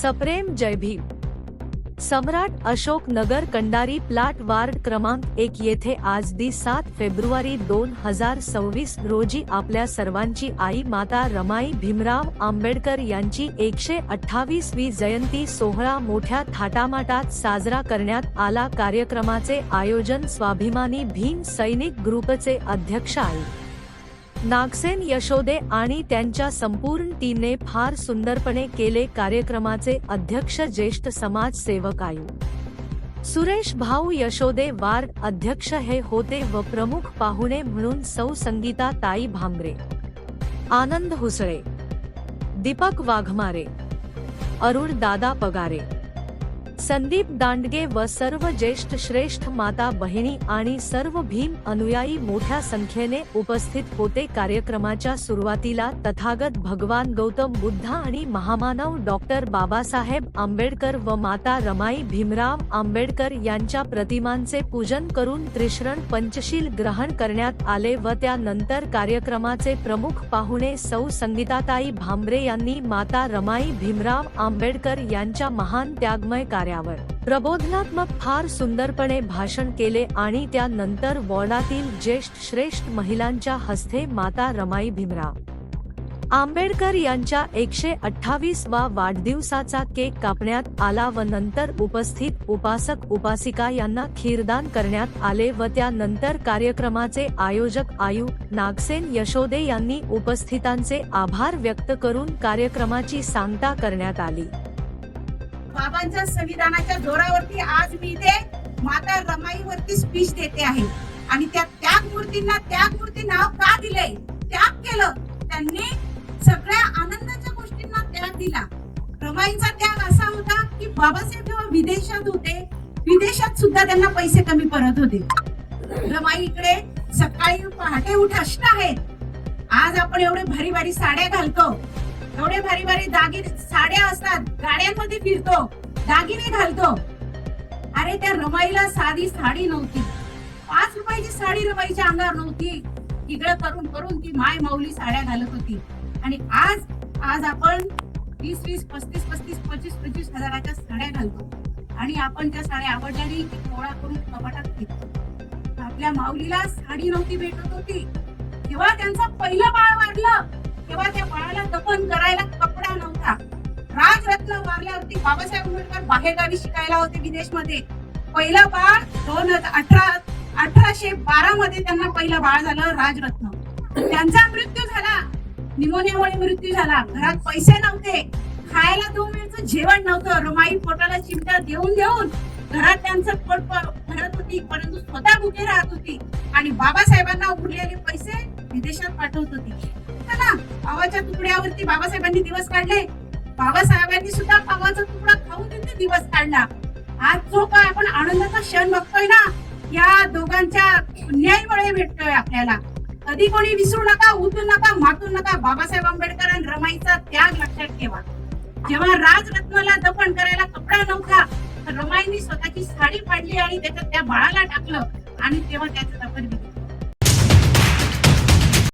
सप्रेम जय भीम। सम्राट Ashok Nagar Kandari plot ward क्रमांक 1 येथे आज 7 फेब्रुवारी 2026 रोजी आपल्या सर्वांची आई माता रमाई भीमराव आंबेडकर यांची 128वी जयंती सोहळा मोठ्या थाटामाटात साजरा करण्यात आला। कार्यक्रमाचे आयोजन स्वाभिमानी भीम सैनिक ग्रुपचे अध्यक्ष आई नागसेन यशोदे आणि त्यांच्या संपूर्ण टीमने फार सुंदरपणे केले। कार्यक्रमाचे अध्यक्ष ज्येष्ठ समाजसेवक आयु सुरेश भाऊ यशोदे, वार्ड अध्यक्ष हे होते व प्रमुख पाहुणे म्हणून सौ संगीता ताई भांबरे, आनंद हुसळे, दीपक वाघमारे, अरुण दादा पगारे, संदीप दांडगे व सर्व ज्येष्ठ श्रेष्ठ माता बहिणी आणि सर्व भीम अनुयायी मोठ्या संख्येने उपस्थित होते। कार्यक्रमाच्या सुरुवातीला तथागत भगवान गौतम बुद्ध आणि महामानव डॉक्टर बाबासाहेब आंबेडकर व माता रमाई भीमराव आंबेडकर यांच्या प्रतिमांचे पूजन करून त्रिशरण पंचशील ग्रहण करण्यात आले व त्यानंतर कार्यक्रमाचे प्रमुख पाहुणे सौ संगीताताई भांबरे यांनी माता रमाई भीमराव आंबेडकर यांच्या महान त्यागमय कार्यावर प्रबोधनात्मक फार सुंदरपणे भाषण केले आणि त्यानंतर वॉर्डातील ज्येष्ठ श्रेष्ठ महिलांच्या हस्ते माता रमाई भीमराव आंबेडकर यांच्या 128वा वाढदिवसाचा केक कापण्यात आला व नंतर उपस्थित उपासक उपासिका यांना खीरदान करण्यात आले व त्यानंतर कार्यक्रमाचे आयोजक आयु नागसेन यशोदे यांनी उपस्थितांचे आभार व्यक्त करून कार्यक्रमाची सांगता करण्यात आली। बाबांच्या संविधानाच्या जोरावरती आज मी इथे माता रमाईवरती स्पीच देते आहे आणि त्या त्यागमूर्ती नाव का दिलंय? त्याग केलं त्यांनी, सगळ्या आनंदाच्या गोष्टींना त्याग दिला। रमाईचा त्याग असा होता की बाबासाहेब जेव्हा विदेशात होते, विदेशात सुद्धा त्यांना पैसे कमी पडत होते। रमाई इकडे सकाळी पहाटे उठ अष्ट आहेत। आज आपण एवढे भारी भारी साड्या घालतो, एवढे भारी भारी दागिने साड्या असतात, गाड्यांमध्ये फिरतो, दागिने घालतो। अरे त्या रमाईला साधी साडी नव्हती, 5 रुपयाची साडी रमाईच्या अंगावर नव्हती। इकडे करून करून ती माय माऊली साड्या घालत होती आणि आज आपण 20 25 हजाराच्या साड्या घालतो आणि आपण त्या साड्या आवडल्याने गोळा करून कपाटात ठेवतो। आपल्या माऊलीला साडी नव्हती भेटत होती। जेव्हा त्यांचा पहिलं बाळ वाढलं तेव्हा त्या बाळाला दफन करायला कपडा नव्हता। राजरत्न वारल्यावरती बाबासाहेब आंबेडकर बाहेरगावी शिकायला होते विदेशमध्ये। पहिलं बाळ 1812 मध्ये त्यांना पहिलं बाळ झालं राजरत्न। त्यांचा मृत्यू झाला, निमोनियामुळे मृत्यू झाला। घरात पैसे नव्हते, खायला 2 वेळचं जेवण नव्हतं। रमाई पोटाला चिमटा देऊन देऊन घरात त्यांचं पोट भरत होती, परंतु स्वतः भुके राहत होती आणि बाबासाहेबांना उरलेले पैसे विदेशात पाठवत होती। पावाच्या तुकड्यावरती बाबासाहेबांनी दिवस काढले। बाबासाहेबांनी सुद्धा पावाचा तुकडा खाऊन त्यांनी दिवस काढला। आज जो काय आपण आनंदाचा क्षण बघतोय ना, या दोघांच्या न्यायामुळे भेटतोय आपल्याला। कधी कोणी विसरू नका, उतरू नका, मातू नका। बाबासाहेब आंबेडकर आणि रमाईचा त्याग लक्षात ठेवा। जेव्हा राजरत्नला दफन करायला कपडा नव्हता, तर रमाईंनी स्वतःची साडी फाडली आणि त्याच्यात त्या बाळाला टाकलं आणि तेव्हा त्याचं दफन